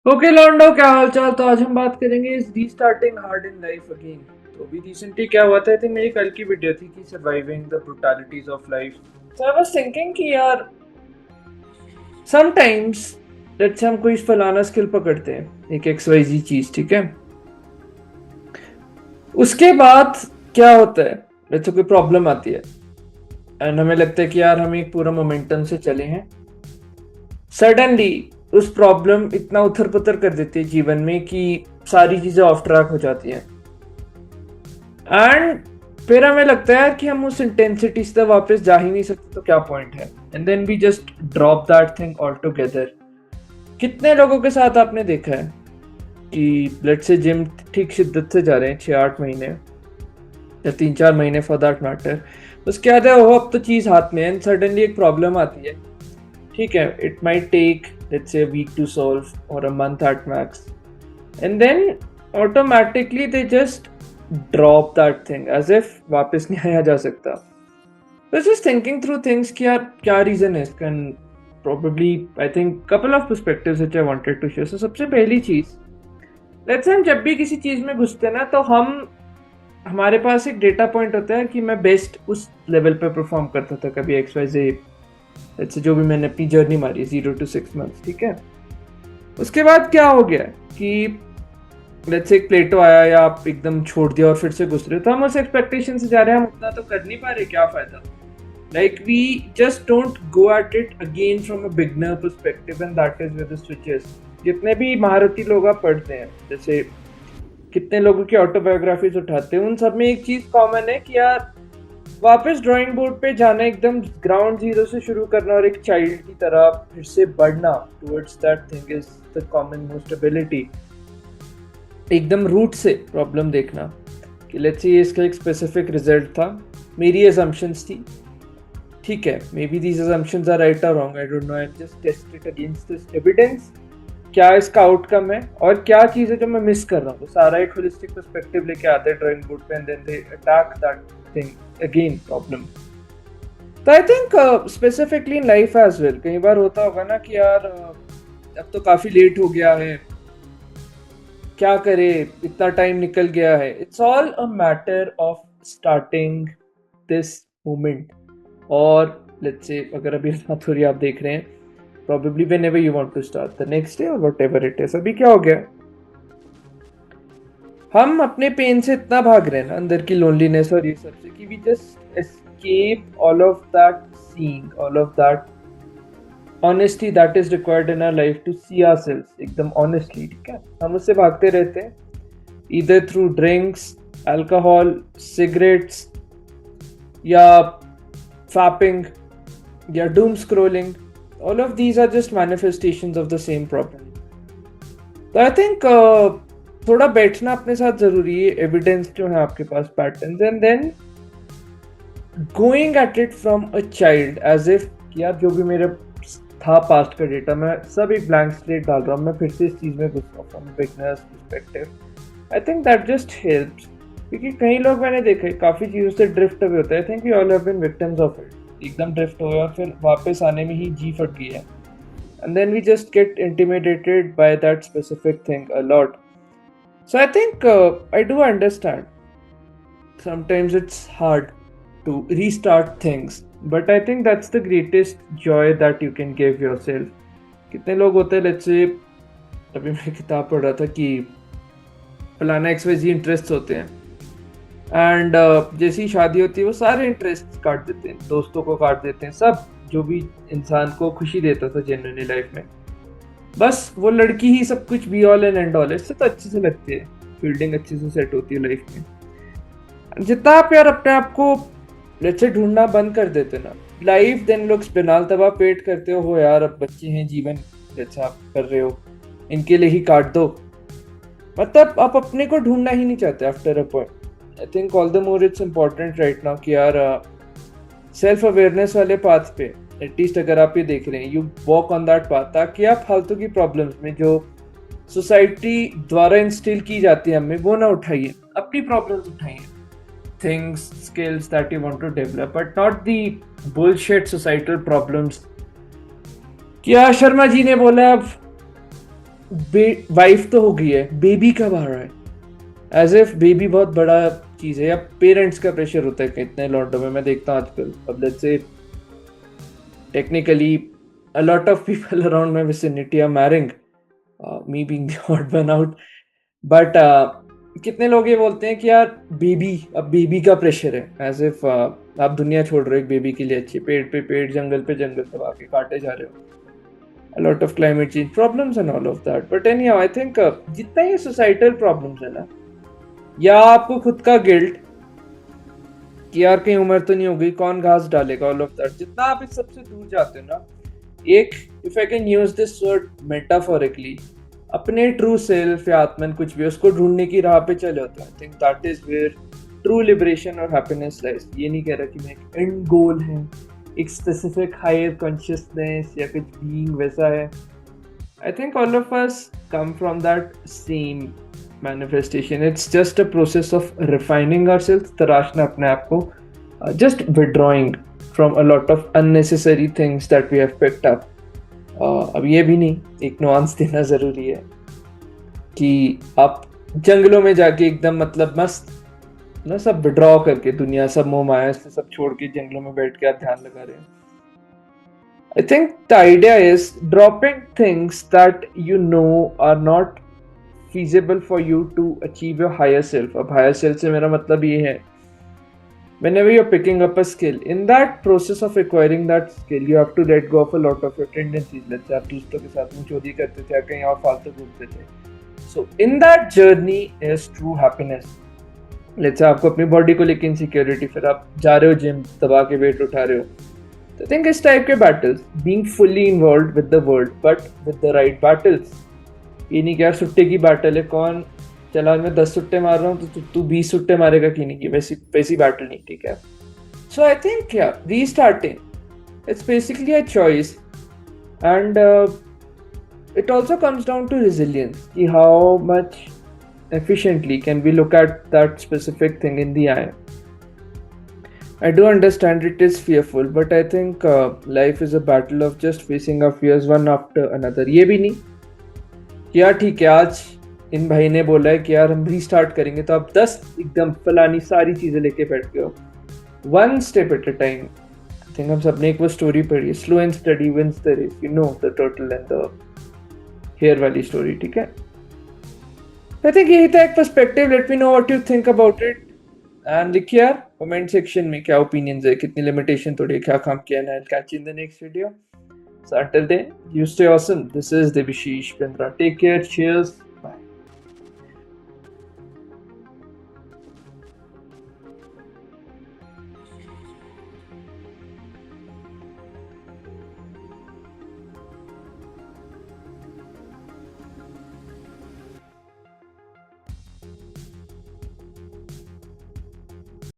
Okay लॉन्डो, क्या हाल चाल। तो आज हम बात करेंगे इस restarting hard in life again. तो अभी रिसेंटली क्या हुआ था, आई थिंक मेरी कल की वीडियो थी कि सर्वाइविंग द ब्रूटालिटीज ऑफ लाइफ। तो आई वाज थिंकिंग कि यार समटाइम्स लेट्स से हम कोई फलाना स्किल पकड़ते हैं, एक एक्स वाई जी चीज, ठीक है। उसके बाद क्या होता है, लेट्स से कोई प्रॉब्लम आती है एंड हमें लगता है कि यार हम एक पूरा मोमेंटम से चले हैं। सडनली उस प्रॉब्लम इतना उथल पुथल कर देती है जीवन में कि सारी चीजें ऑफ ट्रैक हो जाती हैं। एंड फिर हमें लगता है कि हम उस इंटेंसिटी से वापस जा ही नहीं सकते, तो क्या पॉइंट है। And then we just drop that thing all together. कितने लोगों के साथ आपने देखा है कि लेट्स से जिम ठीक शिद्दत से जा रहे हैं 6-8 महीने या 3-4 महीने फॉर दैट मैटर। उसके बाद है वो अब तो चीज़ हाथ में है एंड सडनली एक प्रॉब्लम आती है, ठीक है। It might take let's say week to solve और a month at max, and then automatically they just drop that thing as if वापस नहीं आया जा सकता। तो जस्ट थिंकिंग थ्रू थिंग्स कि यार क्या रीजन है इसका। Probably I think couple of perspectives which I wanted to share. So सबसे पहली चीज, लेट्स से हम जब भी किसी चीज में घुसते हैं ना, तो हम हमारे पास एक डेटा पॉइंट होता है कि मैं बेस्ट उस लेवल पे परफॉर्म करता था कभी x Y Z. Let's say जो भी मैंने अपनी जर्नी मारी 0 to 6 months, ठीक है। उसके बाद क्या हो गया कि लेट्स से एक प्लेटो आया या आप एकदम छोड़ दिया और फिर से घुस रहे हो, तो हम उस एक्सपेक्टेशन से जा रहे हैं, हम उतना तो कर नहीं पा रहे, क्या फायदा। Like we just don't go at it again from a beginner perspective, and that is where the switch is. जितने भी महारथी लोग आप पढ़ते हैं, जैसे कितने लोगों की ऑटोबायोग्राफीज उठाते हैं, उन सब में एक चीज कॉमन है कि यार वापस ड्राइंग बोर्ड पे जाना, एकदम ग्राउंड जीरो से शुरू करना और एक चाइल्ड की तरह फिर से बढ़ना towards that thing is the common most ability. एकदम रूट से प्रॉब्लम देखना कि लेट्स से इसका एक स्पेसिफिक रिजल्ट था, मेरी असम्पशंस थी, ठीक है। Maybe these assumptions are right और wrong, I don't know, I just test it against this evidence. क्या इसका आउटकम है और क्या चीज़ है जो मैं मिस कर रहा हूँ। तो सारा एक होलिस्टिक पर्सपेक्टिव लेके आते हैं ड्राइंग बोर्ड पे and then they attack that thing again problem. तो I think specifically in life as well कई बार होता होगा ना कि यार अब तो काफ़ी लेट हो गया है, क्या करे, इतना टाइम निकल गया है। It's all a matter of starting this moment. और लेट्स से अगर अभी बात हो रही है, आप देख रहे हैं probably whenever you want to start the next day or whatever it is। अभी क्या हो गया, हम अपने पेन से इतना भाग रहे हैं ना, अंदर की लोनलीनेस और ये सब से, कि we just escape all of that seeing, all of that honesty that is required in our life to see ourselves एकदम ऑनेस्टली, ठीक है। हम उससे भागते रहते हैं either through drinks, alcohol, cigarettes, या फैपिंग, या doom scrolling. all of these are just manifestations of the same problem। तो आई थिंक थोड़ा बैठना अपने साथ जरूरी है, एविडेंस जो है आपके पास, patterns, and then going at it from a child as if यार जो भी मेरे था पास्ट का डेटा, मैं सब एक ब्लैंक स्लेट डाल रहा हूँ, मैं फिर से इस चीज़ में घुस रहा हूँ from beginners perspective. I think that just helps, क्योंकि कई लोग मैंने देखे काफ़ी चीज़ों से ड्रिफ्ट अवे होता है। I think we all have been victims of it, एकदम ड्रिफ्ट हो गया, फिर वापस आने में ही जी फट गई है, and then we just get intimidated by that specific thing a lot। So I think I do understand sometimes it's hard to restart things, but I think that's the greatest joy that you can give yourself। कितने लोग होते हैं, let's say अभी मैं किताब पढ़ रहा था कि फलाना XYZ इंटरेस्ट होते हैं एंड जैसी शादी होती है वो सारे इंटरेस्ट काट देते हैं, दोस्तों को काट देते हैं, सब जो भी इंसान को खुशी देता था जेन्युइनली लाइफ में, बस वो लड़की ही सब कुछ be all and and all है। इससे तो अच्छे से लगती है, फील्डिंग अच्छे से सेट होती है लाइफ में। जितना आप यार अपने आप को लेट्स से ढूंढना बंद कर देते ना, लाइफ देन लुक्स बिनाल, तब आप वेट करते हो यार अब बच्चे हैं, जीवन जैसा आप कर रहे हो इनके लिए ही काट दो, मतलब आप अपने को ढूंढना ही नहीं चाहते after a point. I think all the more it's important right now कि यार सेल्फ अवेयरनेस वाले पाथ पे एटलीस्ट अगर आप ये देख रहे हैं, you walk on that path, ताकि आप फालतू की प्रॉब्लम्स में जो सोसाइटी द्वारा इंस्टिल की जाती है हमें, वो ना उठाइए, अपनी प्रॉब्लम्स उठाइए, things, skills that you want to develop, but not the bullshit societal problems. क्या शर्मा जी ने बोला, अब वाइफ तो हो गई है, बेबी कब आ रहा है? एज इफ बेबी बहुत बड़ा चीज है, या पेरेंट्स का प्रेशर होता है कितने लॉन्डो में मैं देखता हूँ आजकल. अब let's say technically a lot of people around my vicinity are marrying, me being the odd one out. But कितने लोग ये बोलते हैं कि यार बेबी, अब बेबी का प्रेशर है, एज इफ आप दुनिया छोड़ रहे हो एक बेबी के लिए अच्छी, पेड़ पे पेड़, जंगल पे जंगल दबा के काटे जा रहे हो. a lot of climate change problems and all of that. But anyhow, I think जितना ये societal problems है ना, या आपको खुद का गिल्ट कि यार कहीं उम्र तो नहीं हो गई, कौन घास डालेगा, ऑल ऑफ दैट, जितना आप इस सबसे दूर जाते हो ना, एक, if I can use this word metaphorically, अपने ट्रू सेल्फ या आत्मन कुछ भी उसको ढूंढने की राह पे चले होते हैं. I think that is where true liberation और हैप्पीनेस लाइज. ये नहीं कह रहा कि मैं एक एंड गोल है, एक स्पेसिफिक हायर कॉन्शियसनेस या कुछ बीइंग वैसा है. I think all of us come from that same manifestation. It's just a process of refining ourselves, तराशना अपने आप को, just withdrawing from a lot of unnecessary things that we have picked up. अब ये भी नहीं, एक nuance देना ज़रूरी है कि आप जंगलों में जाके एकदम मतलब मस्त ना सब विड्रॉ करके, दुनिया सब मोह माया से सब छोड़ के जंगलों में बैठ के आप ध्यान लगा रहे हैं. I think the idea is dropping things that you know are not feasible for you to achieve your higher self. अब higher self से मेरा मतलब ये है, whenever you're picking up a skill, in that process of acquiring that skill, you have to let go of a lot of your tendencies. Let's say आप दोस्तों के साथ में चोरी करते थे या कहीं और फालतू घूमते थे. So in that journey is true happiness. Let's say आपको अपनी बॉडी को लेकर इनसिक्योरिटी, फिर आप जा रहे हो जिम, दबा के वेट उठा रहे हो. तो थिंक इस टाइप के battles, being fully involved with the world but with the right battles. ये नहीं क्या सुट्टे की बैटल है, कौन चला मैं 10 सुट्टे मार रहा हूँ तो तू 20 सुट्टे मारेगा कि नहीं, वैसी वैसी बैटल नहीं, ठीक है. So I think yeah restarting it's basically a choice, and it also comes down to resilience कि how much efficiently can we look at that specific thing in the eye. I do understand it is fearful, but I think life is a battle of just facing our fears one after another. ये भी नहीं कि यार ठीक है आज इन भाई ने बोला है कि यार हम रीस्टार्ट करेंगे तो आप 10 एकदम फलानी सारी चीज़ें लेके बैठ गए हो. One step at a time. I think हम सबने एक वो स्टोरी पढ़ी है, slow and steady wins the race, you know the turtle and the hare वाली स्टोरी, ठीक है. आई थिंक यही था एक perspective. Let me know what you think about it, and लिखिए यार कमेंट सेक्शन में क्या ओपिनियंस है, कितनी लिमिटेशन तोड़ी, क्या काम किया ना. I'll catch you in the next video. So until then, you stay awesome. This is Debashish Bindra. Take care. Cheers.